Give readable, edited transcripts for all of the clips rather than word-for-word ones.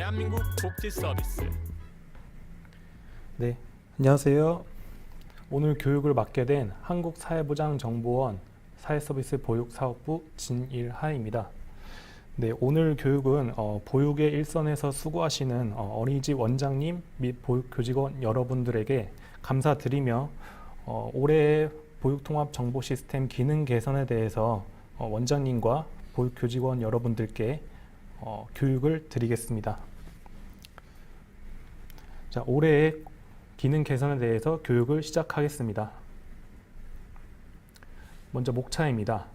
대한민국 복지 서비스. 네, 안녕하세요. 오늘 교육을 맡게 된 한국사회보장정보원 사회서비스 보육사업부 진일하입니다. 네, 오늘 교육은 보육의 일선에서 수고하시는 어린이집 원장님 및 보육교직원 여러분들에게 감사드리며 올해의 보육통합정보시스템 기능 개선에 대해서 원장님과 보육교직원 여러분들께 교육을 드리겠습니다. 자, 올해의 기능 개선에 대해서 교육을 시작하겠습니다. 먼저 목차입니다.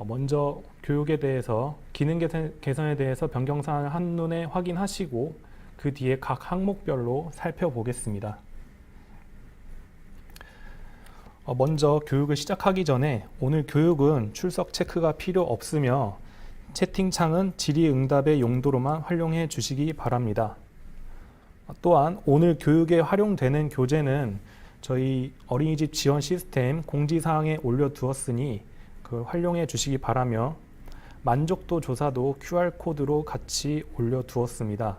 먼저 교육에 대해서 기능 개선에 대해서 변경사항을 한눈에 확인하시고 그 뒤에 각 항목별로 살펴보겠습니다. 먼저 교육을 시작하기 전에 오늘 교육은 출석 체크가 필요 없으며 채팅창은 질의응답의 용도로만 활용해 주시기 바랍니다. 또한 오늘 교육에 활용되는 교재는 저희 어린이집 지원 시스템 공지사항에 올려두었으니 그걸 활용해 주시기 바라며 만족도 조사도 QR코드로 같이 올려두었습니다.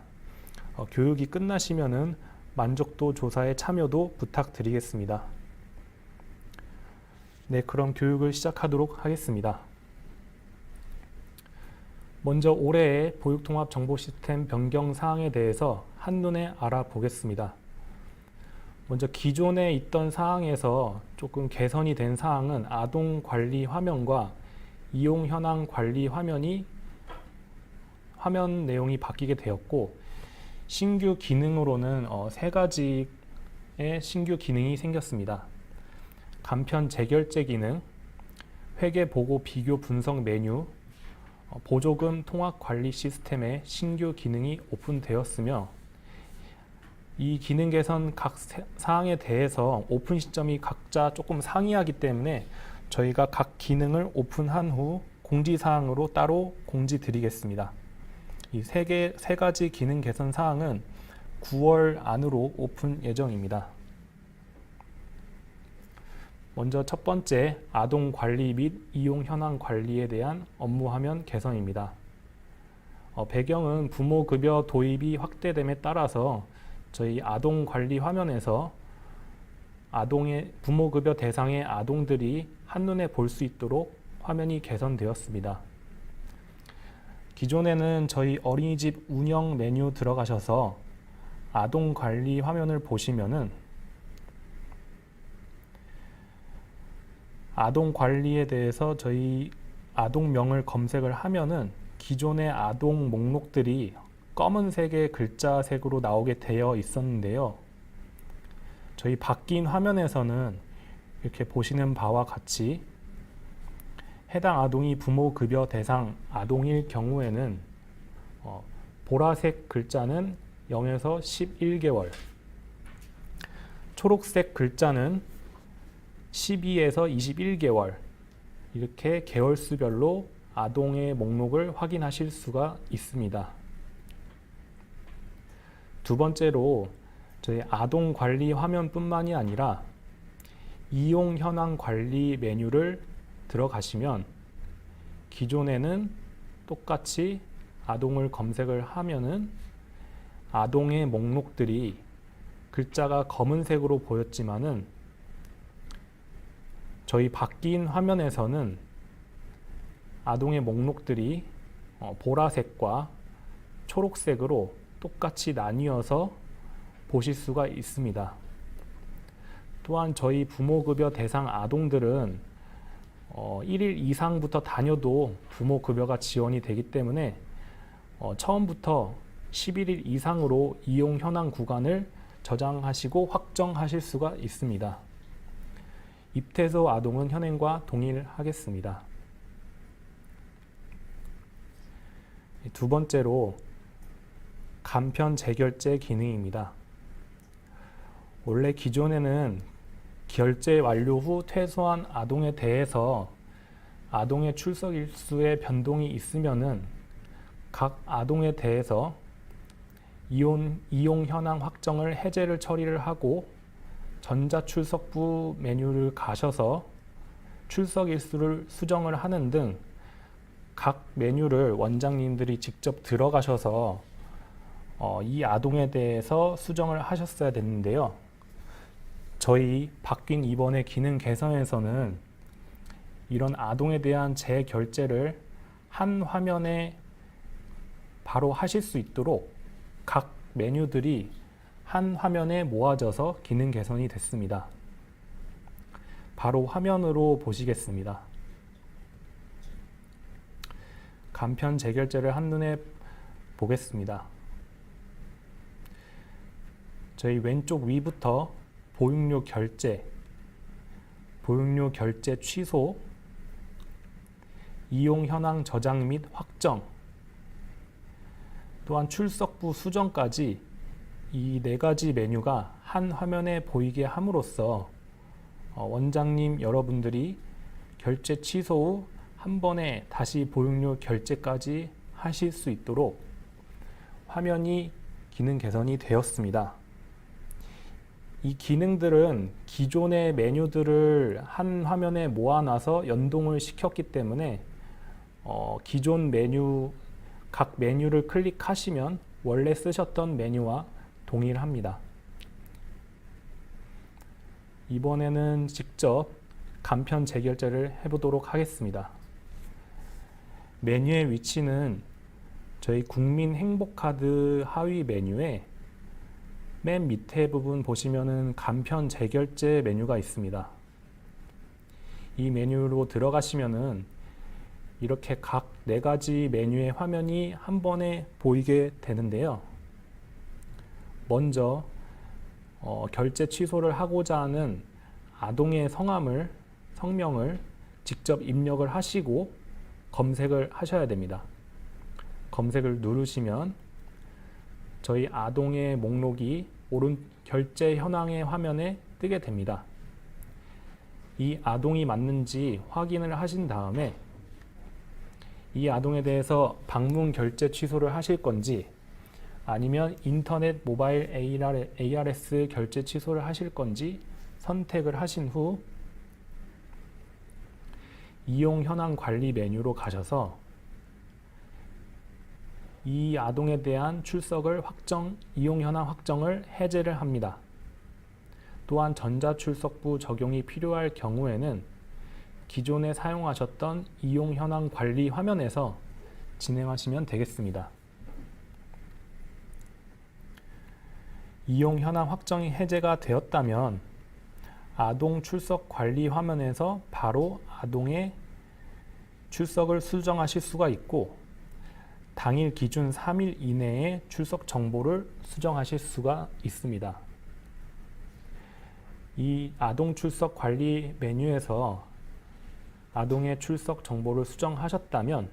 교육이 끝나시면은 만족도 조사에 참여도 부탁드리겠습니다. 네, 그럼 교육을 시작하도록 하겠습니다. 먼저 올해의 보육통합정보시스템 변경사항에 대해서 한눈에 알아보겠습니다. 먼저 기존에 있던 사항에서 조금 개선이 된 사항은 아동관리 화면과 이용현황 관리 화면 내용이 바뀌게 되었고, 신규 기능으로는 세 가지의 신규 기능이 생겼습니다. 간편 재결제 기능, 회계 보고 비교 분석 메뉴, 보조금 통합 관리 시스템의 신규 기능이 오픈되었으며, 이 기능 개선 각 사항에 대해서 오픈 시점이 각자 조금 상이하기 때문에 저희가 각 기능을 오픈한 후 공지사항으로 따로 공지 드리겠습니다. 이 세 가지 기능 개선 사항은 9월 안으로 오픈 예정입니다. 먼저 첫 번째, 아동 관리 및 이용 현황 관리에 대한 업무 화면 개선입니다. 배경은 부모 급여 도입이 확대됨에 따라서 저희 아동 관리 화면에서 부모 급여 대상의 아동들이 한눈에 볼 수 있도록 화면이 개선되었습니다. 기존에는 저희 어린이집 운영 메뉴 들어가셔서 아동 관리 화면을 보시면은 아동 관리에 대해서 저희 아동명을 검색을 하면은 기존의 아동 목록들이 검은색의 글자색으로 나오게 되어 있었는데요. 저희 바뀐 화면에서는 이렇게 보시는 바와 같이 해당 아동이 부모 급여 대상 아동일 경우에는 보라색 글자는 0에서 11개월, 초록색 글자는 12에서 21개월, 이렇게 개월수별로 아동의 목록을 확인하실 수가 있습니다. 두 번째로 저희 아동 관리 화면뿐만이 아니라 이용 현황 관리 메뉴를 들어가시면 기존에는 똑같이 아동을 검색을 하면은 아동의 목록들이 글자가 검은색으로 보였지만은 저희 바뀐 화면에서는 아동의 목록들이 보라색과 초록색으로 똑같이 나뉘어서 보실 수가 있습니다. 또한 저희 부모급여 대상 아동들은 1일 이상부터 다녀도 부모급여가 지원이 되기 때문에 처음부터 11일 이상으로 이용 현황 구간을 저장하시고 확정하실 수가 있습니다. 입퇴소 아동은 현행과 동일하겠습니다. 두 번째로 간편 재결제 기능입니다. 원래 기존에는 결제 완료 후 퇴소한 아동에 대해서 아동의 출석 일수에 변동이 있으면은 각 아동에 대해서 이용 현황 확정을 해제를 처리를 하고 전자출석부 메뉴를 가셔서 출석 일수를 수정을 하는 등 각 메뉴를 원장님들이 직접 들어가셔서 이 아동에 대해서 수정을 하셨어야 됐는데요. 저희 바뀐 이번의 기능 개선에서는 이런 아동에 대한 재결제를 한 화면에 바로 하실 수 있도록 각 메뉴들이 한 화면에 모아져서 기능 개선이 됐습니다. 바로 화면으로 보시겠습니다. 간편 재결제를 한눈에 보겠습니다. 저희 왼쪽 위부터 보육료 결제, 보육료 결제 취소, 이용 현황 저장 및 확정, 또한 출석부 수정까지 이 네 가지 메뉴가 한 화면에 보이게 함으로써 원장님 여러분들이 결제 취소 후 한 번에 다시 보육료 결제까지 하실 수 있도록 화면이 기능 개선이 되었습니다. 이 기능들은 기존의 메뉴들을 한 화면에 모아놔서 연동을 시켰기 때문에 기존 메뉴, 각 메뉴를 클릭하시면 원래 쓰셨던 메뉴와 동일합니다. 이번에는 직접 간편 재결제를 해보도록 하겠습니다. 메뉴의 위치는 저희 국민 행복카드 하위 메뉴에 맨 밑에 부분 보시면은 간편 재결제 메뉴가 있습니다. 이 메뉴로 들어가시면은 이렇게 각 네 가지 메뉴의 화면이 한 번에 보이게 되는데요. 먼저 결제 취소를 하고자 하는 아동의 성명을 직접 입력을 하시고 검색을 하셔야 됩니다. 검색을 누르시면 저희 아동의 목록이 결제 현황의 화면에 뜨게 됩니다. 이 아동이 맞는지 확인을 하신 다음에 이 아동에 대해서 방문 결제 취소를 하실 건지 아니면 인터넷 모바일 ARS 결제 취소를 하실 건지 선택을 하신 후 이용 현황 관리 메뉴로 가셔서 이 아동에 대한 이용 현황 확정을 해제를 합니다. 또한 전자출석부 적용이 필요할 경우에는 기존에 사용하셨던 이용 현황 관리 화면에서 진행하시면 되겠습니다. 이용 현황 확정이 해제가 되었다면 아동 출석 관리 화면에서 바로 아동의 출석을 수정하실 수가 있고 당일 기준 3일 이내에 출석 정보를 수정하실 수가 있습니다. 이 아동 출석 관리 메뉴에서 아동의 출석 정보를 수정하셨다면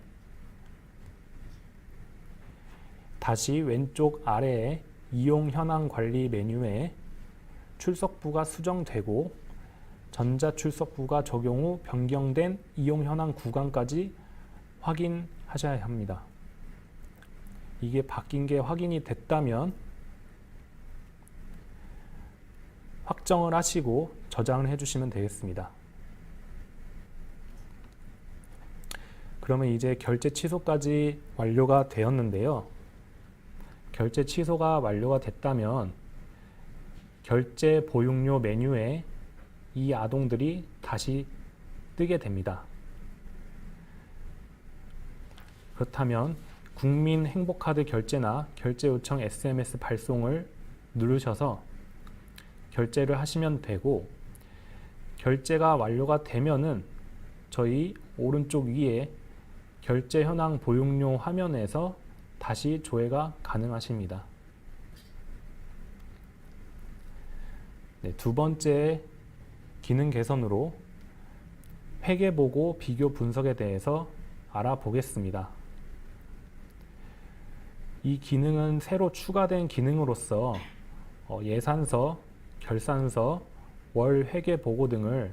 다시 왼쪽 아래에 이용 현황 관리 메뉴에 출석부가 수정되고 전자출석부가 적용 후 변경된 이용 현황 구간까지 확인하셔야 합니다. 이게 바뀐 게 확인이 됐다면 확정을 하시고 저장을 해주시면 되겠습니다. 그러면 이제 결제 취소까지 완료가 되었는데요. 결제 취소가 완료가 됐다면 결제 보육료 메뉴에 이 아동들이 다시 뜨게 됩니다. 그렇다면 국민 행복카드 결제나 결제 요청 SMS 발송을 누르셔서 결제를 하시면 되고 결제가 완료가 되면은 저희 오른쪽 위에 결제 현황 보육료 화면에서 다시 조회가 가능하십니다. 네, 두 번째 기능 개선으로 회계보고 비교 분석에 대해서 알아보겠습니다. 이 기능은 새로 추가된 기능으로서 예산서, 결산서, 월 회계보고 등을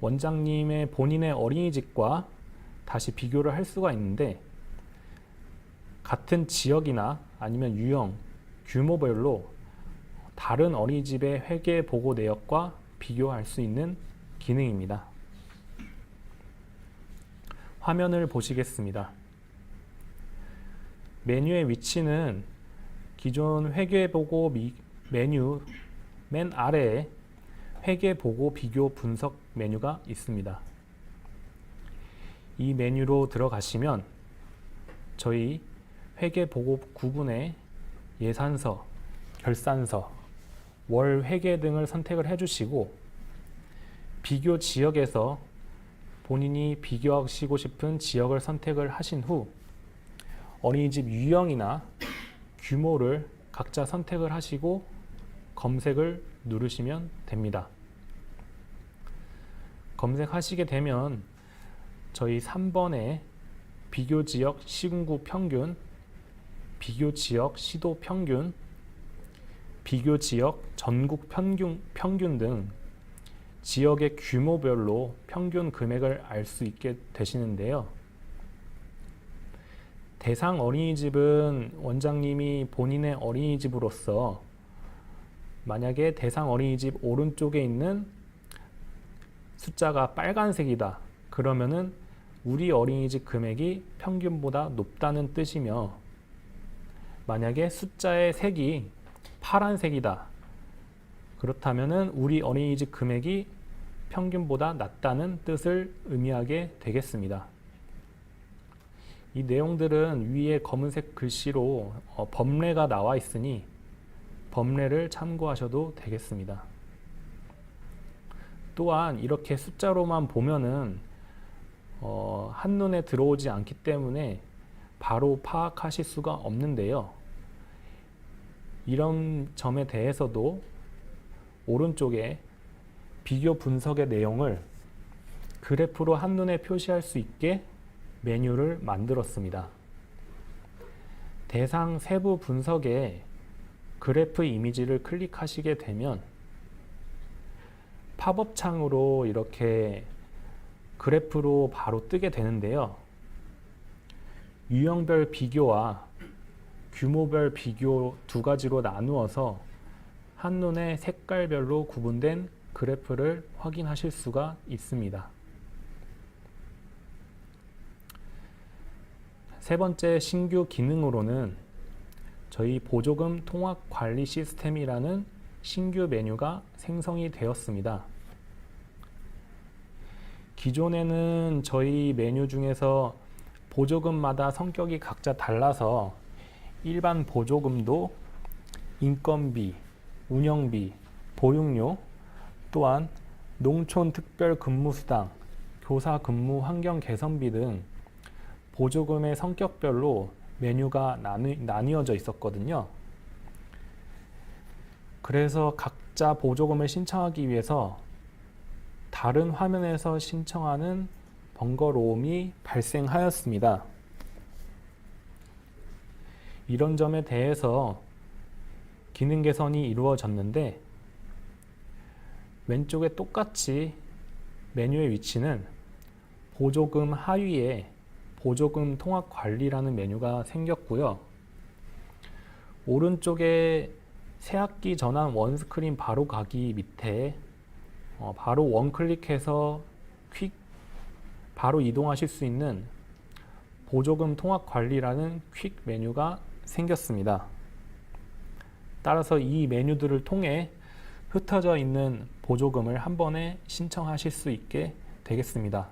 원장님의 본인의 어린이집과 다시 비교를 할 수가 있는데 같은 지역이나 아니면 유형, 규모별로 다른 어린이집의 회계 보고 내역과 비교할 수 있는 기능입니다. 화면을 보시겠습니다. 메뉴의 위치는 기존 회계보고 메뉴 맨 아래에 회계보고 비교 분석 메뉴가 있습니다. 이 메뉴로 들어가시면 저희 회계보고 구분에 예산서, 결산서, 월 회계 등을 선택을 해주시고 비교 지역에서 본인이 비교하시고 싶은 지역을 선택을 하신 후 어린이집 유형이나 규모를 각자 선택을 하시고 검색을 누르시면 됩니다. 검색하시게 되면 저희 3번에 비교 지역 시군구 평균, 비교 지역 시도 평균, 비교 지역 전국 평균 등 지역의 규모별로 평균 금액을 알 수 있게 되시는데요. 대상 어린이집은 원장님이 본인의 어린이집으로서 만약에 대상 어린이집 오른쪽에 있는 숫자가 빨간색이다. 그러면은 우리 어린이집 금액이 평균보다 높다는 뜻이며 만약에 숫자의 색이 파란색이다. 그렇다면은 우리 어린이집 금액이 평균보다 낮다는 뜻을 의미하게 되겠습니다. 이 내용들은 위에 검은색 글씨로 법례가 나와 있으니 법례를 참고하셔도 되겠습니다. 또한 이렇게 숫자로만 보면은 한눈에 들어오지 않기 때문에 바로 파악하실 수가 없는데요. 이런 점에 대해서도 오른쪽에 비교 분석의 내용을 그래프로 한눈에 표시할 수 있게 메뉴를 만들었습니다. 대상 세부 분석에 그래프 이미지를 클릭하시게 되면 팝업 창으로 이렇게 그래프로 바로 뜨게 되는데요. 유형별 비교와 규모별 비교 두 가지로 나누어서 한눈에 색깔별로 구분된 그래프를 확인하실 수가 있습니다. 세 번째 신규 기능으로는 저희 보조금 통합 관리 시스템이라는 신규 메뉴가 생성이 되었습니다. 기존에는 저희 메뉴 중에서 보조금마다 성격이 각자 달라서 일반 보조금도 인건비, 운영비, 보육료, 또한 농촌 특별 근무수당, 교사 근무 환경 개선비 등 보조금의 성격별로 메뉴가 나뉘어져 있었거든요. 그래서 각자 보조금을 신청하기 위해서 다른 화면에서 신청하는 번거로움이 발생하였습니다. 이런 점에 대해서 기능 개선이 이루어졌는데 왼쪽에 똑같이 메뉴의 위치는 보조금 하위에 보조금 통합 관리라는 메뉴가 생겼고요. 오른쪽에 새학기 전환 원스크린 바로 가기 밑에 바로 원클릭해서 바로 이동하실 수 있는 보조금 통합 관리라는 퀵 메뉴가 생겼습니다. 따라서 이 메뉴들을 통해 흩어져 있는 보조금을 한 번에 신청하실 수 있게 되겠습니다.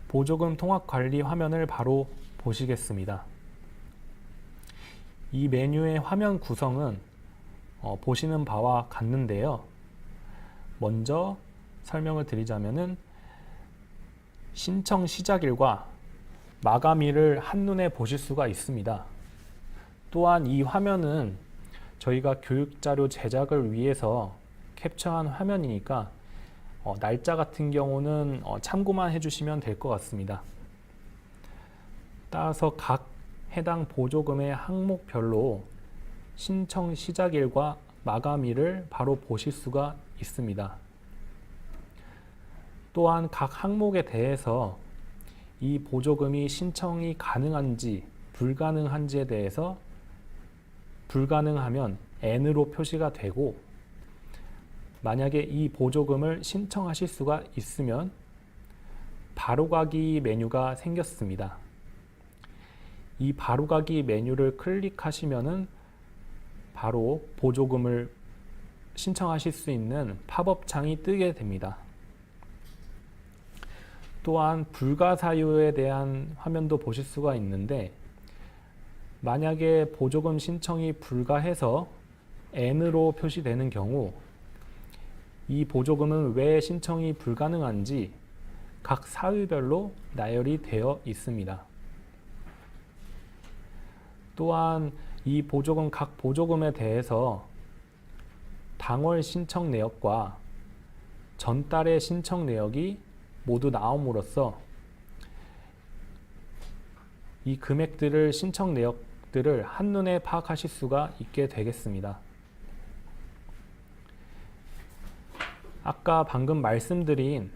보조금 통합 관리 화면을 바로 보시겠습니다. 이 메뉴의 화면 구성은 보시는 바와 같는데요. 먼저 설명을 드리자면은 신청 시작일과 마감일을 한눈에 보실 수가 있습니다. 또한 이 화면은 저희가 교육자료 제작을 위해서 캡처한 화면이니까 날짜 같은 경우는 참고만 해주시면 될 것 같습니다. 따라서 각 해당 보조금의 항목별로 신청 시작일과 마감일을 바로 보실 수가 있습니다. 또한 각 항목에 대해서 이 보조금이 신청이 가능한지 불가능한지에 대해서 불가능하면 N으로 표시가 되고 만약에 이 보조금을 신청하실 수가 있으면 바로가기 메뉴가 생겼습니다. 이 바로가기 메뉴를 클릭하시면은 바로 보조금을 신청하실 수 있는 팝업 창이 뜨게 됩니다. 또한 불가사유에 대한 화면도 보실 수가 있는데, 만약에 보조금 신청이 불가해서 N으로 표시되는 경우 이 보조금은 왜 신청이 불가능한지 각 사유별로 나열이 되어 있습니다. 또한 이 보조금, 각 보조금에 대해서 당월 신청 내역과 전달의 신청 내역이 모두 나옴으로써 이 금액들을, 신청 내역들을 한눈에 파악하실 수가 있게 되겠습니다. 아까 방금 말씀드린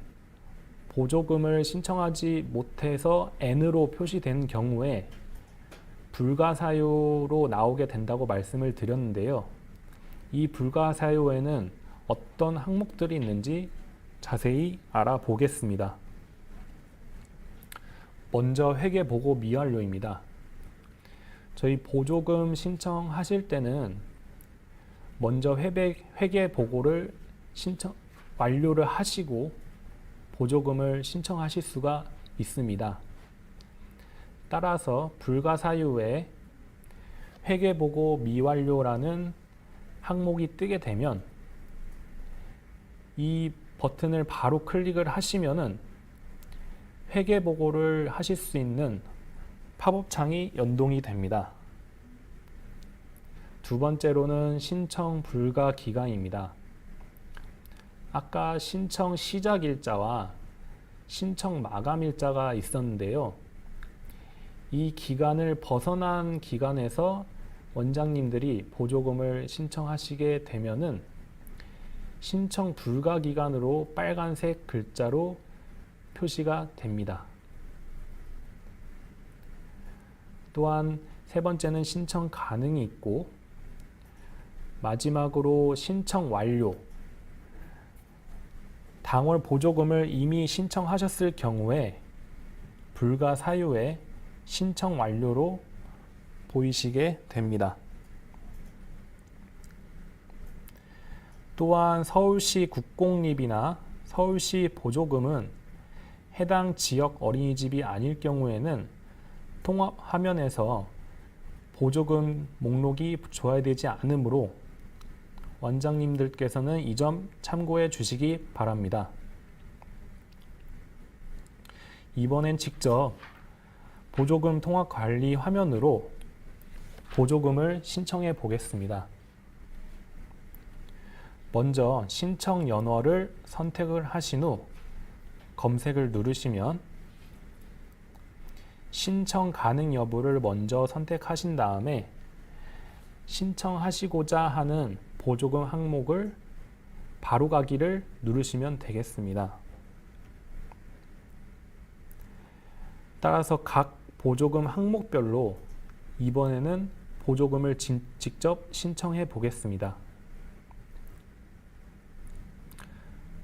보조금을 신청하지 못해서 N으로 표시된 경우에 불가사유로 나오게 된다고 말씀을 드렸는데요. 이 불가사유에는 어떤 항목들이 있는지 자세히 알아보겠습니다. 먼저 회계보고 미완료입니다. 저희 보조금 신청하실 때는 먼저 회계보고를 완료를 하시고 보조금을 신청하실 수가 있습니다. 따라서 불가사유에 회계보고 미완료라는 항목이 뜨게 되면 이 버튼을 바로 클릭을 하시면은 회계보고를 하실 수 있는 팝업창이 연동이 됩니다. 두 번째로는 신청 불가 기간입니다. 아까 신청 시작 일자와 신청 마감 일자가 있었는데요. 이 기간을 벗어난 기간에서 원장님들이 보조금을 신청하시게 되면은 신청 불가 기간으로 빨간색 글자로 표시가 됩니다. 또한 세 번째는 신청 가능이 있고, 마지막으로 신청 완료. 당월 보조금을 이미 신청하셨을 경우에 불가 사유에 신청 완료로 보이시게 됩니다. 또한 서울시 국공립이나 서울시 보조금은 해당 지역 어린이집이 아닐 경우에는 통합 화면에서 보조금 목록이 조회되지 않으므로 원장님들께서는 이 점 참고해 주시기 바랍니다. 이번엔 직접 보조금 통합 관리 화면으로 보조금을 신청해 보겠습니다. 먼저 신청 연월을 선택을 하신 후 검색을 누르시면 신청 가능 여부를 먼저 선택하신 다음에 신청하시고자 하는 보조금 항목을 바로 가기를 누르시면 되겠습니다. 따라서 각 보조금 항목별로 이번에는 보조금을 직접 신청해 보겠습니다.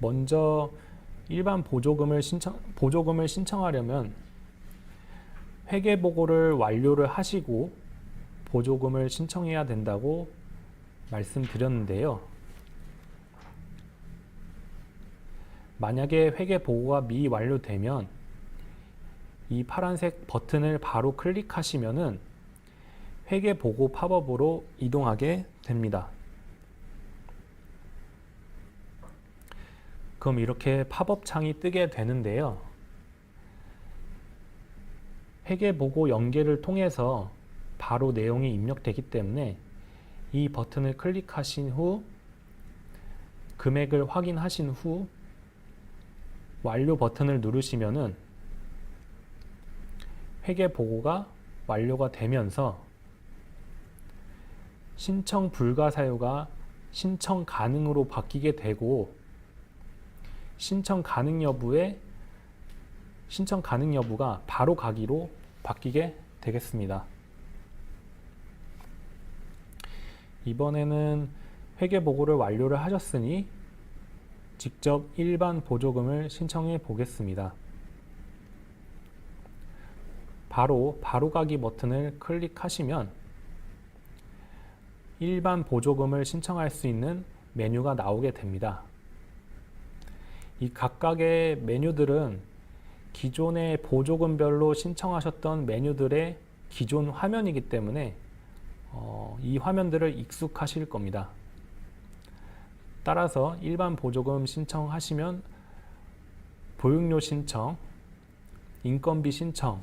먼저 일반 보조금을 신청하려면 회계보고를 완료를 하시고 보조금을 신청해야 된다고 말씀드렸는데요. 만약에 회계보고가 미완료되면 이 파란색 버튼을 바로 클릭하시면은 회계보고 팝업으로 이동하게 됩니다. 그럼 이렇게 팝업 창이 뜨게 되는데요. 회계보고 연계를 통해서 바로 내용이 입력되기 때문에 이 버튼을 클릭하신 후 금액을 확인하신 후 완료 버튼을 누르시면은 회계보고가 완료가 되면서 신청 불가 사유가 신청 가능으로 바뀌게 되고 신청 가능 여부가 바로 가기로 바뀌게 되겠습니다. 이번에는 회계보고를 완료를 하셨으니 직접 일반 보조금을 신청해 보겠습니다. 바로 가기 버튼을 클릭하시면 일반 보조금을 신청할 수 있는 메뉴가 나오게 됩니다. 이 각각의 메뉴들은 기존의 보조금별로 신청하셨던 메뉴들의 기존 화면이기 때문에 이 화면들을 익숙하실 겁니다. 따라서 일반 보조금 신청하시면 보육료 신청, 인건비 신청,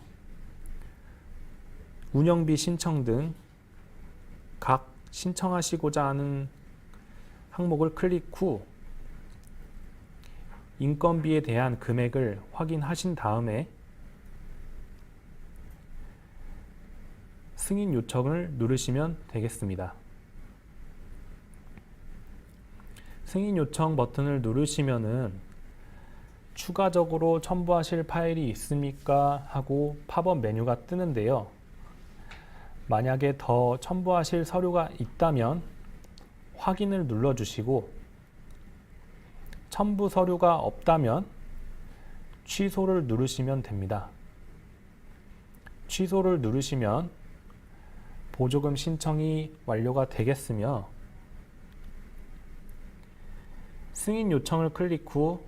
운영비 신청 등 각 신청하시고자 하는 항목을 클릭 후 인건비에 대한 금액을 확인하신 다음에 승인 요청을 누르시면 되겠습니다. 승인 요청 버튼을 누르시면은 추가적으로 첨부하실 파일이 있습니까? 하고 팝업 메뉴가 뜨는데요. 만약에 더 첨부하실 서류가 있다면 확인을 눌러주시고 첨부 서류가 없다면 취소를 누르시면 됩니다. 취소를 누르시면 보조금 신청이 완료가 되겠으며 승인 요청을 클릭 후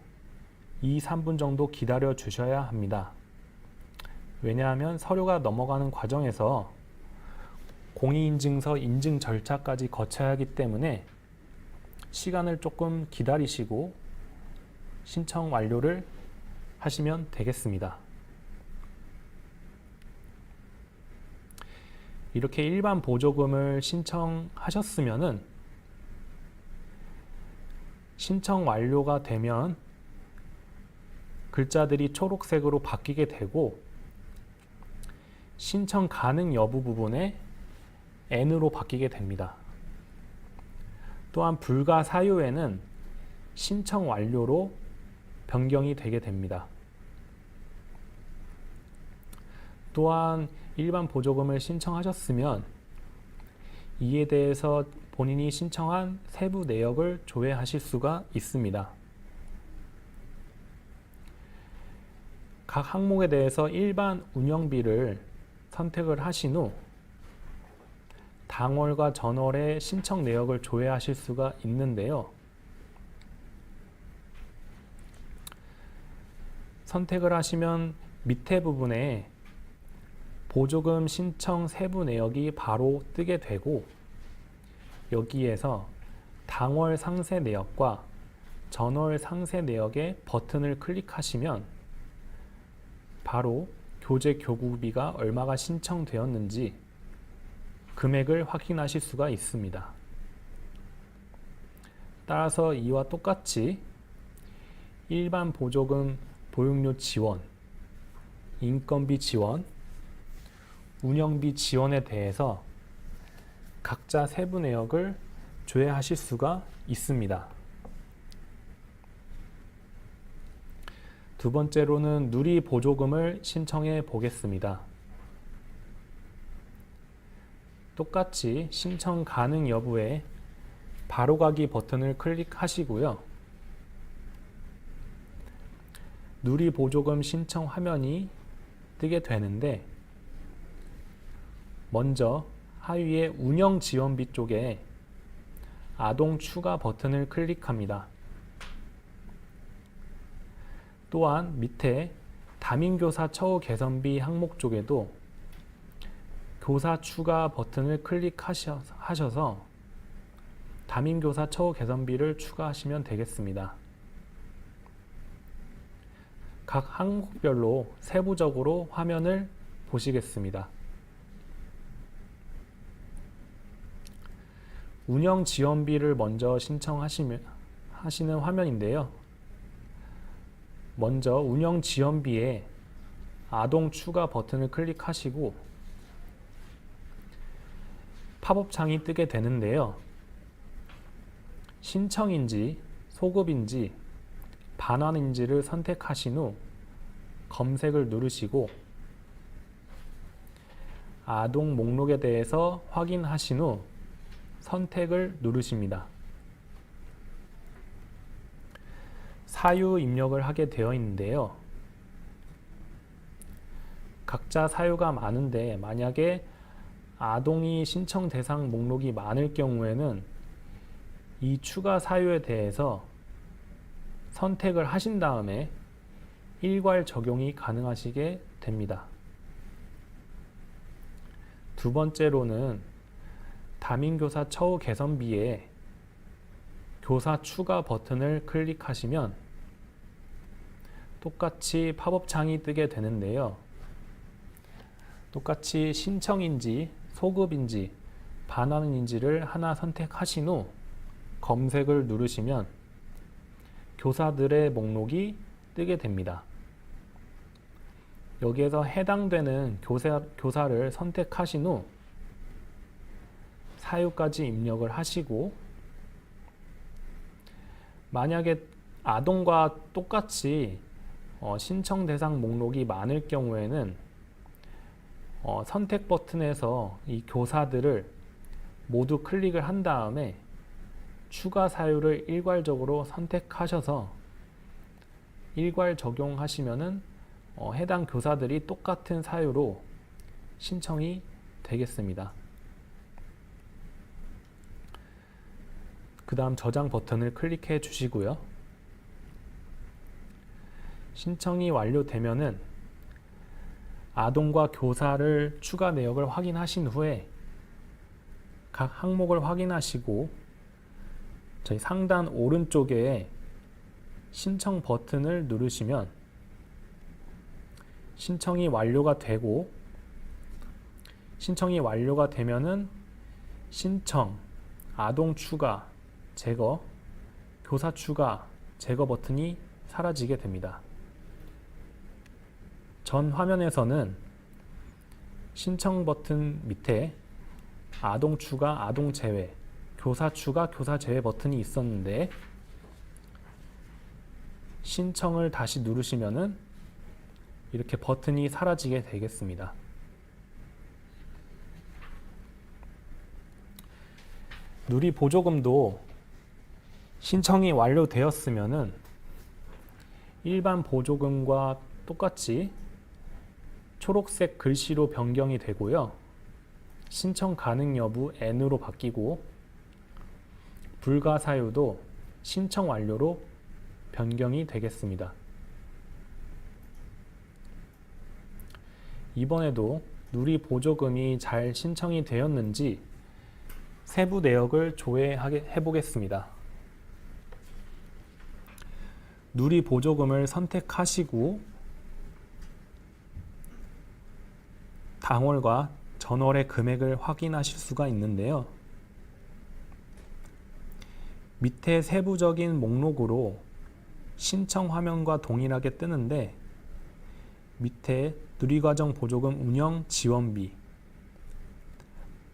2, 3분 정도 기다려 주셔야 합니다. 왜냐하면 서류가 넘어가는 과정에서 공인인증서 인증 절차까지 거쳐야 하기 때문에 시간을 조금 기다리시고 신청 완료를 하시면 되겠습니다. 이렇게 일반 보조금을 신청하셨으면은 신청 완료가 되면 글자들이 초록색으로 바뀌게 되고 신청 가능 여부 부분에 N으로 바뀌게 됩니다. 또한 불가 사유에는 신청 완료로 변경이 되게 됩니다. 또한 일반 보조금을 신청하셨으면 이에 대해서 본인이 신청한 세부 내역을 조회하실 수가 있습니다. 각 항목에 대해서 일반 운영비를 선택을 하신 후 당월과 전월의 신청 내역을 조회하실 수가 있는데요. 선택을 하시면 밑에 부분에 보조금 신청 세부 내역이 바로 뜨게 되고 여기에서 당월 상세 내역과 전월 상세 내역의 버튼을 클릭하시면 바로 교재 교구비가 얼마가 신청되었는지 금액을 확인하실 수가 있습니다. 따라서 이와 똑같이 일반 보조금 보육료 지원, 인건비 지원, 운영비 지원에 대해서 각자 세부 내역을 조회하실 수가 있습니다. 두 번째로는 누리 보조금을 신청해 보겠습니다. 똑같이 신청 가능 여부에 바로가기 버튼을 클릭하시고요. 누리 보조금 신청 화면이 뜨게 되는데 먼저 하위의 운영 지원비 쪽에 아동 추가 버튼을 클릭합니다. 또한 밑에 담임교사 처우 개선비 항목 쪽에도 교사 추가 버튼을 클릭하셔서 담임교사 처우 개선비를 추가하시면 되겠습니다. 각 항목별로 세부적으로 화면을 보시겠습니다. 운영 지원비를 먼저 신청하시는 화면인데요. 먼저 운영 지원비에 아동 추가 버튼을 클릭하시고 팝업 창이 뜨게 되는데요. 신청인지 소급인지 반환인지를 선택하신 후 검색을 누르시고 아동 목록에 대해서 확인하신 후 선택을 누르십니다. 사유 입력을 하게 되어 있는데요. 각자 사유가 많은데 만약에 아동이 신청 대상 목록이 많을 경우에는 이 추가 사유에 대해서 선택을 하신 다음에 일괄 적용이 가능하시게 됩니다. 두 번째로는 담임교사 처우 개선비에 교사 추가 버튼을 클릭하시면 똑같이 팝업창이 뜨게 되는데요. 똑같이 신청인지 소급인지 반환인지를 하나 선택하신 후 검색을 누르시면 교사들의 목록이 뜨게 됩니다. 여기에서 해당되는 교사를 선택하신 후 사유까지 입력을 하시고, 만약에 아동과 똑같이 신청 대상 목록이 많을 경우에는 선택 버튼에서 이 교사들을 모두 클릭을 한 다음에 추가 사유를 일괄적으로 선택하셔서 일괄 적용하시면은 해당 교사들이 똑같은 사유로 신청이 되겠습니다. 그 다음 저장 버튼을 클릭해 주시고요. 신청이 완료되면은 아동과 교사를 추가 내역을 확인하신 후에 각 항목을 확인하시고 저희 상단 오른쪽에 신청 버튼을 누르시면 신청이 완료가 되고, 신청이 완료가 되면은 신청, 아동 추가, 제거, 교사 추가, 제거 버튼이 사라지게 됩니다. 전 화면에서는 신청 버튼 밑에 아동 추가, 아동 제외, 교사 추가, 교사 제외 버튼이 있었는데 신청을 다시 누르시면은 이렇게 버튼이 사라지게 되겠습니다. 누리 보조금도 신청이 완료되었으면은 일반 보조금과 똑같이 초록색 글씨로 변경이 되고요. 신청 가능 여부 N으로 바뀌고, 불가 사유도 신청 완료로 변경이 되겠습니다. 이번에도 누리 보조금이 잘 신청이 되었는지 세부 내역을 조회해 보겠습니다. 누리 보조금을 선택하시고 당월과 전월의 금액을 확인하실 수가 있는데요. 밑에 세부적인 목록으로 신청 화면과 동일하게 뜨는데 밑에 누리과정 보조금 운영 지원비,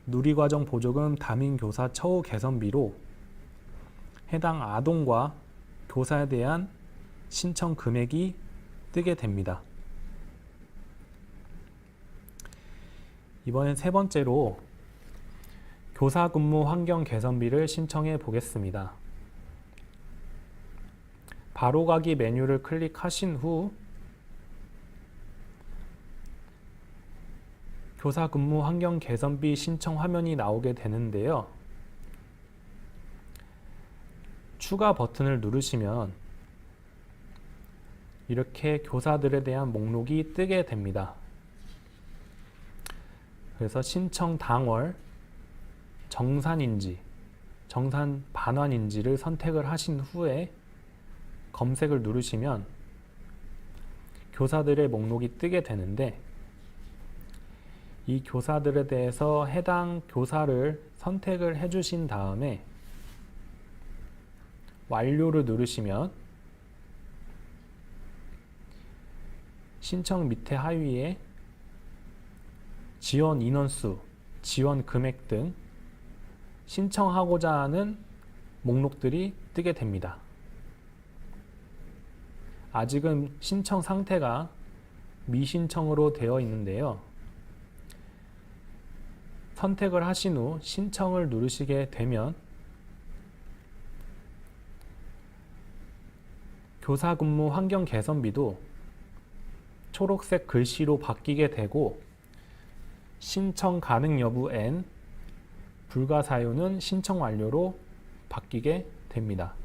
누리과정 보조금 담임교사 처우 개선비로 해당 아동과 교사에 대한 신청 금액이 뜨게 됩니다. 이번엔 세 번째로 교사 근무 환경 개선비를 신청해 보겠습니다. 바로가기 메뉴를 클릭하신 후 교사 근무 환경 개선비 신청 화면이 나오게 되는데요. 추가 버튼을 누르시면 이렇게 교사들에 대한 목록이 뜨게 됩니다. 그래서 신청 당월, 정산인지, 정산 반환인지를 선택을 하신 후에 검색을 누르시면 교사들의 목록이 뜨게 되는데, 이 교사들에 대해서 해당 교사를 선택을 해주신 다음에 완료를 누르시면 신청 밑에 하위에 지원 인원수, 지원 금액 등 신청하고자 하는 목록들이 뜨게 됩니다. 아직은 신청 상태가 미신청으로 되어 있는데요. 선택을 하신 후 신청을 누르시게 되면 교사 근무 환경 개선비도 초록색 글씨로 바뀌게 되고 신청 가능 여부 N, 불가 사유는 신청 완료로 바뀌게 됩니다.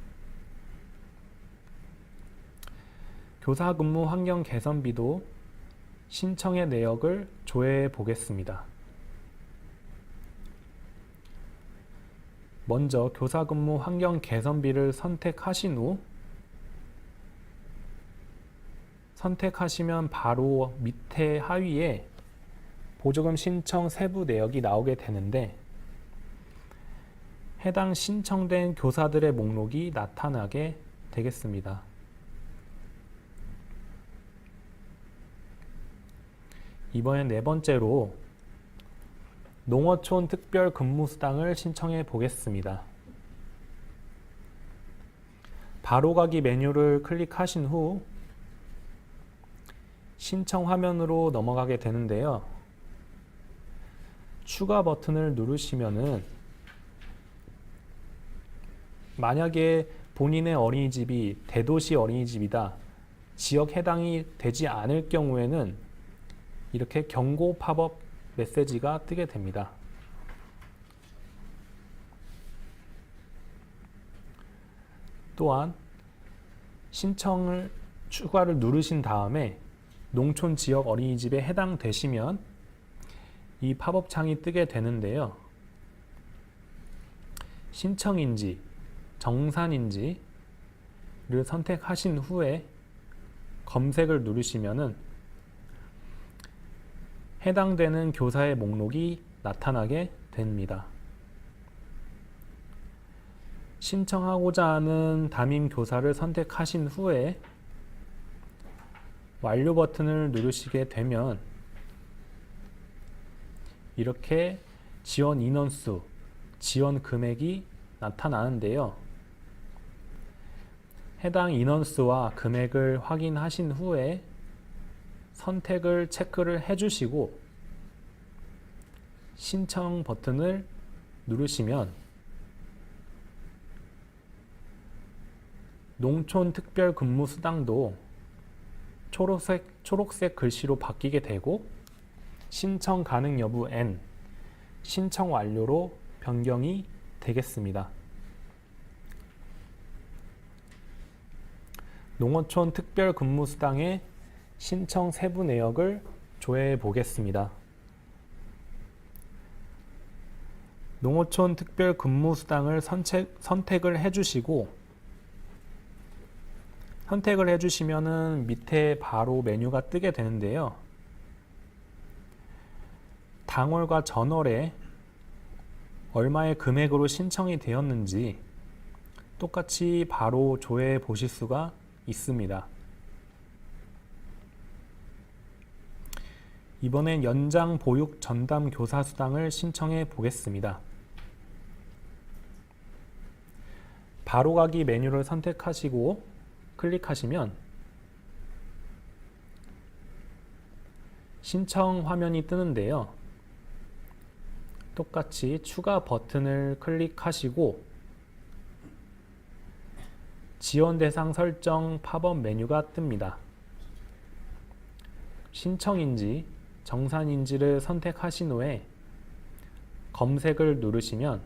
교사 근무 환경 개선비도 신청의 내역을 조회해 보겠습니다. 먼저 교사 근무 환경 개선비를 선택하신 후 선택하시면 바로 밑에 하위에 보조금 신청 세부 내역이 나오게 되는데 해당 신청된 교사들의 목록이 나타나게 되겠습니다. 이번엔 네 번째로 농어촌 특별 근무수당을 신청해 보겠습니다. 바로가기 메뉴를 클릭하신 후 신청 화면으로 넘어가게 되는데요. 추가 버튼을 누르시면은 만약에 본인의 어린이집이 대도시 어린이집이다, 지역 해당이 되지 않을 경우에는 이렇게 경고 팝업 메시지가 뜨게 됩니다. 또한 신청을 추가를 누르신 다음에 농촌 지역 어린이집에 해당되시면 이 팝업 창이 뜨게 되는데요. 신청인지 정산인지를 선택하신 후에 검색을 누르시면은 해당되는 교사의 목록이 나타나게 됩니다. 신청하고자 하는 담임 교사를 선택하신 후에 완료 버튼을 누르시게 되면 이렇게 지원 인원수, 지원 금액이 나타나는데요. 해당 인원수와 금액을 확인하신 후에 선택을 체크를 해주시고 신청 버튼을 누르시면 농촌 특별 근무 수당도 초록색 글씨로 바뀌게 되고 신청 가능 여부 N, 신청 완료로 변경이 되겠습니다. 농어촌 특별 근무 수당의 신청 세부 내역을 조회해 보겠습니다. 농어촌 특별 근무 수당을 선택을 해주시고 선택을 해주시면은 밑에 바로 메뉴가 뜨게 되는데요. 당월과 전월에 얼마의 금액으로 신청이 되었는지 똑같이 바로 조회해 보실 수가 있습니다. 이번엔 연장 보육 전담 교사 수당을 신청해 보겠습니다. 바로가기 메뉴를 선택하시고 클릭하시면 신청 화면이 뜨는데요. 똑같이 추가 버튼을 클릭하시고 지원 대상 설정 팝업 메뉴가 뜹니다. 신청인지 정산인지를 선택하신 후에 검색을 누르시면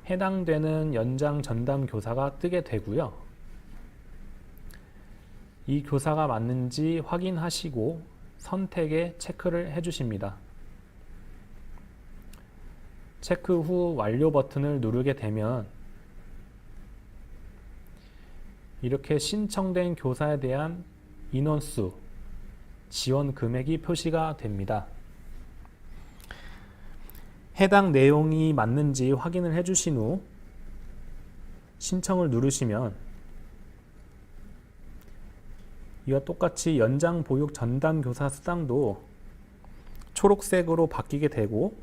해당되는 연장 전담 교사가 뜨게 되고요. 이 교사가 맞는지 확인하시고 선택에 체크를 해주십니다. 체크 후 완료 버튼을 누르게 되면 이렇게 신청된 교사에 대한 인원수, 지원 금액이 표시가 됩니다. 해당 내용이 맞는지 확인을 해주신 후 신청을 누르시면 이와 똑같이 연장 보육 전담 교사 수당도 초록색으로 바뀌게 되고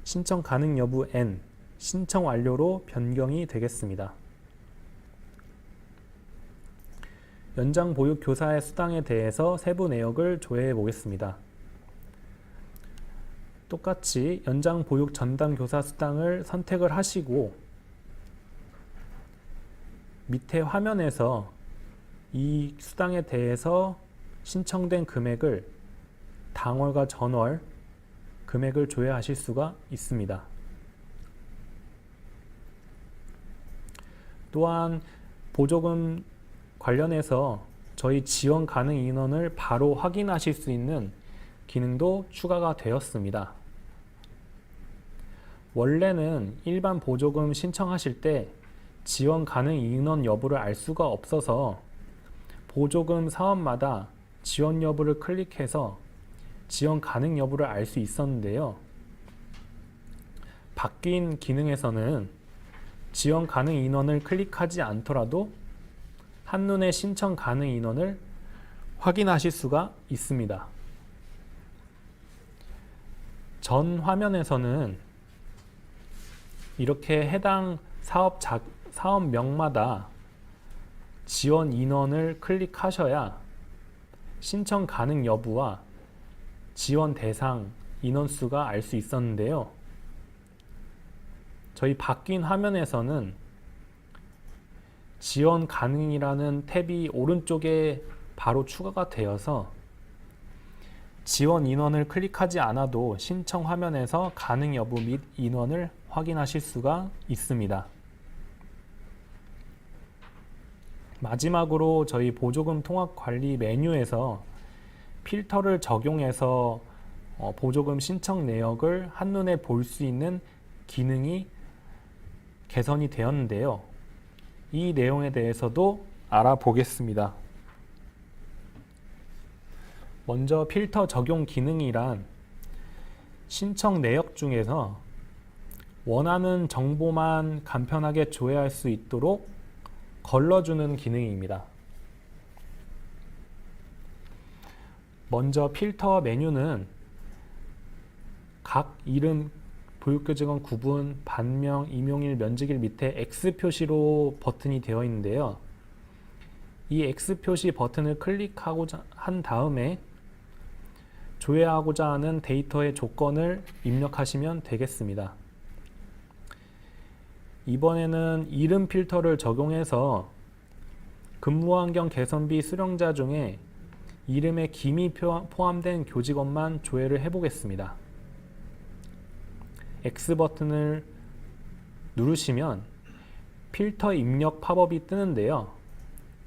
신청 가능 여부 N, 신청 완료로 변경이 되겠습니다. 연장 보육 교사의 수당에 대해서 세부 내역을 조회해 보겠습니다. 똑같이 연장 보육 전담 교사 수당을 선택을 하시고 밑에 화면에서 이 수당에 대해서 신청된 금액을 당월과 전월 금액을 조회하실 수가 있습니다. 또한 보조금 관련해서 저희 지원 가능 인원을 바로 확인하실 수 있는 기능도 추가가 되었습니다. 원래는 일반 보조금 신청하실 때 지원 가능 인원 여부를 알 수가 없어서 보조금 사업마다 지원 여부를 클릭해서 지원 가능 여부를 알 수 있었는데요. 바뀐 기능에서는 지원 가능 인원을 클릭하지 않더라도 한눈에 신청 가능 인원을 확인하실 수가 있습니다. 전 화면에서는 이렇게 해당 사업명마다 지원 인원을 클릭하셔야 신청 가능 여부와 지원 대상 인원수가 알 수 있었는데요. 저희 바뀐 화면에서는 지원 가능이라는 탭이 오른쪽에 바로 추가가 되어서 지원 인원을 클릭하지 않아도 신청 화면에서 가능 여부 및 인원을 확인하실 수가 있습니다. 마지막으로 저희 보조금 통합 관리 메뉴에서 필터를 적용해서 보조금 신청 내역을 한눈에 볼 수 있는 기능이 개선이 되었는데요. 이 내용에 대해서도 알아보겠습니다. 먼저 필터 적용 기능이란 신청 내역 중에서 원하는 정보만 간편하게 조회할 수 있도록 걸러주는 기능입니다. 먼저 필터 메뉴는 각 이름, 보육교직원 구분, 반명, 임용일, 면직일 밑에 X 표시로 버튼이 되어 있는데요. 이 X 표시 버튼을 클릭하고자 한 다음에 조회하고자 하는 데이터의 조건을 입력하시면 되겠습니다. 이번에는 이름 필터를 적용해서 근무환경 개선비 수령자 중에 이름에 김이 포함된 교직원만 조회를 해보겠습니다. X 버튼을 누르시면 필터 입력 팝업이 뜨는데요.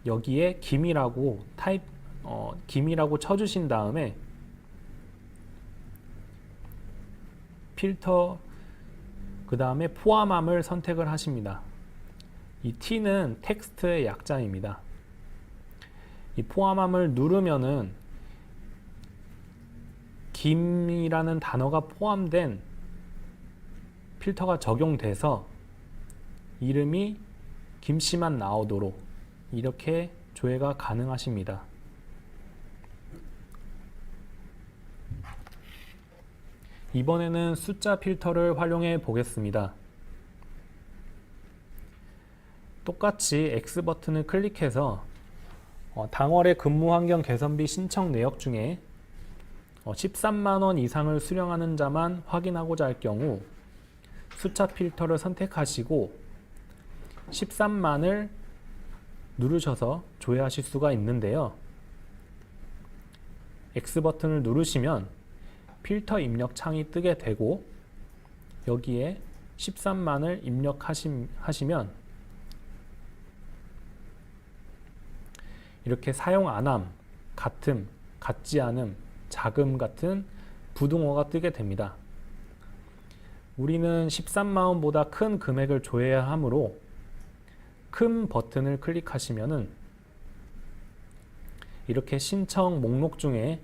여기에 김이라고 김이라고 쳐주신 다음에 필터 그 다음에 포함함을 선택을 하십니다. 이 T는 텍스트의 약자입니다. 이 포함함을 누르면은 김이라는 단어가 포함된 필터가 적용돼서 이름이 김씨만 나오도록 이렇게 조회가 가능하십니다. 이번에는 숫자 필터를 활용해 보겠습니다. 똑같이 X 버튼을 클릭해서 당월의 근무 환경 개선비 신청 내역 중에 13만 원 이상을 수령하는 자만 확인하고자 할 경우 숫자 필터를 선택하시고 13만을 누르셔서 조회하실 수가 있는데요. X 버튼을 누르시면 필터 입력 창이 뜨게 되고 여기에 13만을 입력하시면 이렇게 사용 안함, 같음, 같지 않음, 자금 같은 부등호가 뜨게 됩니다. 우리는 13만 원보다 큰 금액을 조회해야 하므로 큰 버튼을 클릭하시면은 이렇게 신청 목록 중에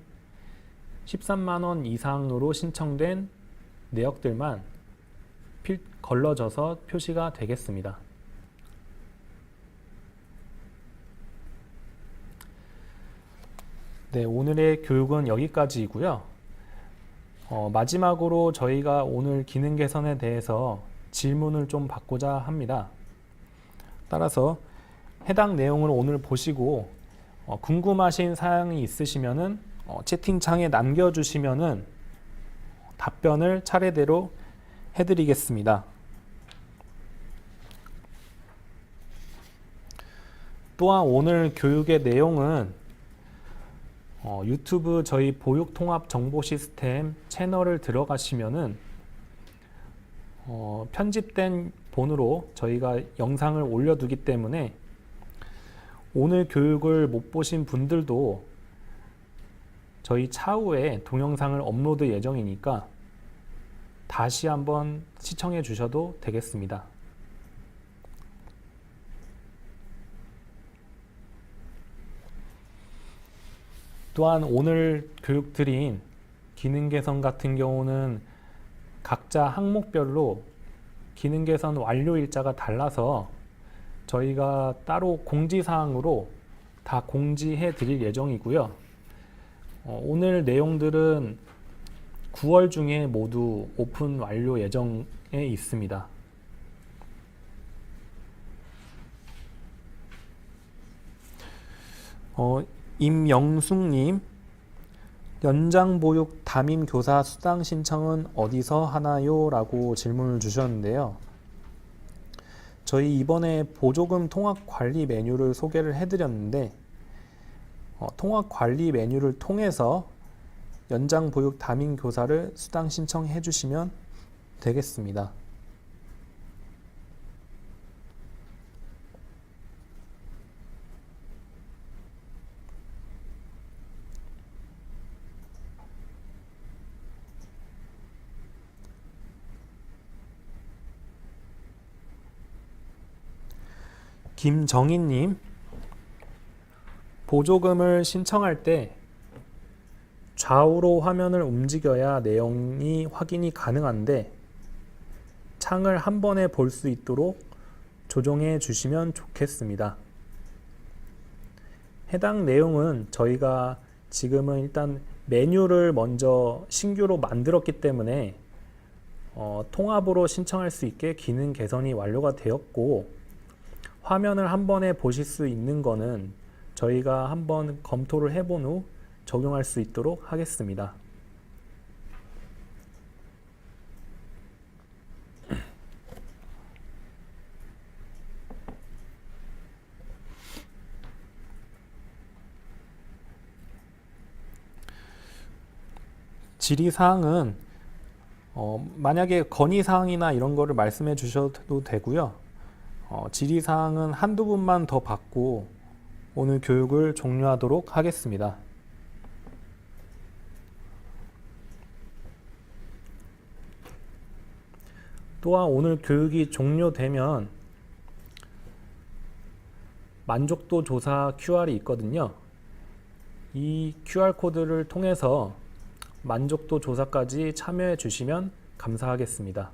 13만 원 이상으로 신청된 내역들만 걸러져서 표시가 되겠습니다. 네, 오늘의 교육은 여기까지이고요. 마지막으로 저희가 오늘 기능 개선에 대해서 질문을 좀 받고자 합니다. 따라서 해당 내용을 오늘 보시고 궁금하신 사항이 있으시면은 채팅창에 남겨주시면은 답변을 차례대로 해드리겠습니다. 또한 오늘 교육의 내용은 유튜브 저희 보육통합정보시스템 채널을 들어가시면은 편집된 본으로 저희가 영상을 올려두기 때문에 오늘 교육을 못 보신 분들도 저희 차후에 동영상을 업로드 예정이니까 다시 한번 시청해 주셔도 되겠습니다. 또한 오늘 교육 드린 기능 개선 같은 경우는 각자 항목별로 기능 개선 완료 일자가 달라서 저희가 따로 공지사항으로 다 공지해 드릴 예정이고요. 오늘 내용들은 9월 중에 모두 오픈 완료 예정에 있습니다. 임영숙님, 연장보육 담임교사 수당 신청은 어디서 하나요? 라고 질문을 주셨는데요. 저희 이번에 보조금 통합관리 메뉴를 소개를 해드렸는데 통합관리 메뉴를 통해서 연장보육 담임교사를 수당 신청해 주시면 되겠습니다. 김정희님, 보조금을 신청할 때 좌우로 화면을 움직여야 내용이 확인이 가능한데 창을 한 번에 볼 수 있도록 조정해 주시면 좋겠습니다. 해당 내용은 저희가 지금은 일단 메뉴를 먼저 신규로 만들었기 때문에 통합으로 신청할 수 있게 기능 개선이 완료가 되었고, 화면을 한 번에 보실 수 있는 거는 저희가 한번 검토를 해본 후 적용할 수 있도록 하겠습니다. 질의사항은 만약에 건의사항이나 이런 거를 말씀해 주셔도 되고요. 질의사항은 한두 분만 더 받고 오늘 교육을 종료하도록 하겠습니다. 또한 오늘 교육이 종료되면 만족도 조사 QR이 있거든요. 이 QR코드를 통해서 만족도 조사까지 참여해 주시면 감사하겠습니다.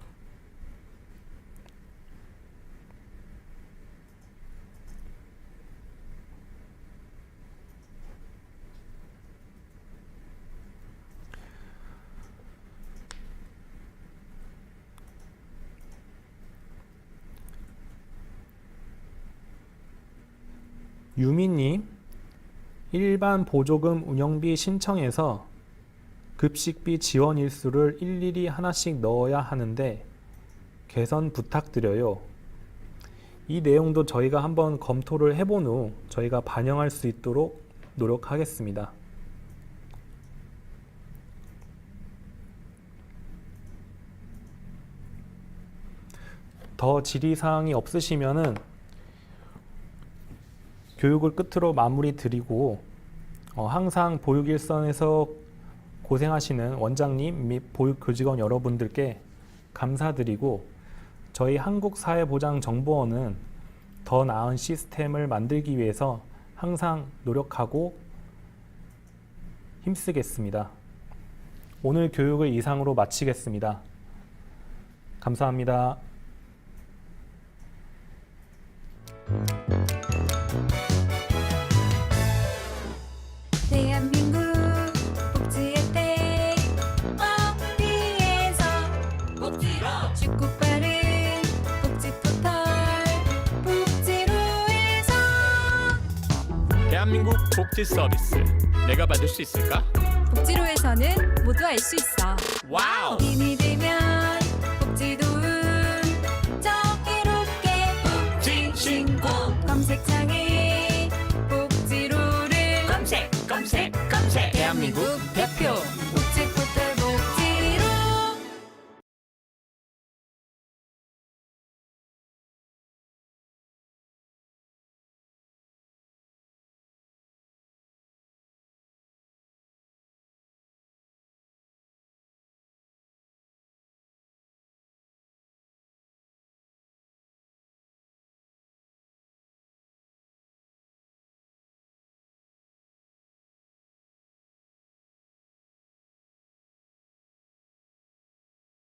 유미님, 일반 보조금 운영비 신청에서 급식비 지원 일수를 일일이 하나씩 넣어야 하는데 개선 부탁드려요. 이 내용도 저희가 한번 검토를 해본 후 저희가 반영할 수 있도록 노력하겠습니다. 더 질의사항이 없으시면은 교육을 끝으로 마무리 드리고 항상 보육일선에서 고생하시는 원장님 및 보육교직원 여러분들께 감사드리고 저희 한국사회보장정보원은 더 나은 시스템을 만들기 위해서 항상 노력하고 힘쓰겠습니다. 오늘 교육을 이상으로 마치겠습니다. 감사합니다. 대한민국 복지의 때 어디에서 복지로 쉽고 빠른 복지 포털 복지로에서 대한민국 복지 서비스 내가 받을 수 있을까? 복지로에서는 모두 알 수 있어. 와우! 힘이 들면 복지도움 정의롭게 복지 신고 검색창에 복지로를 검색 대한민국 대표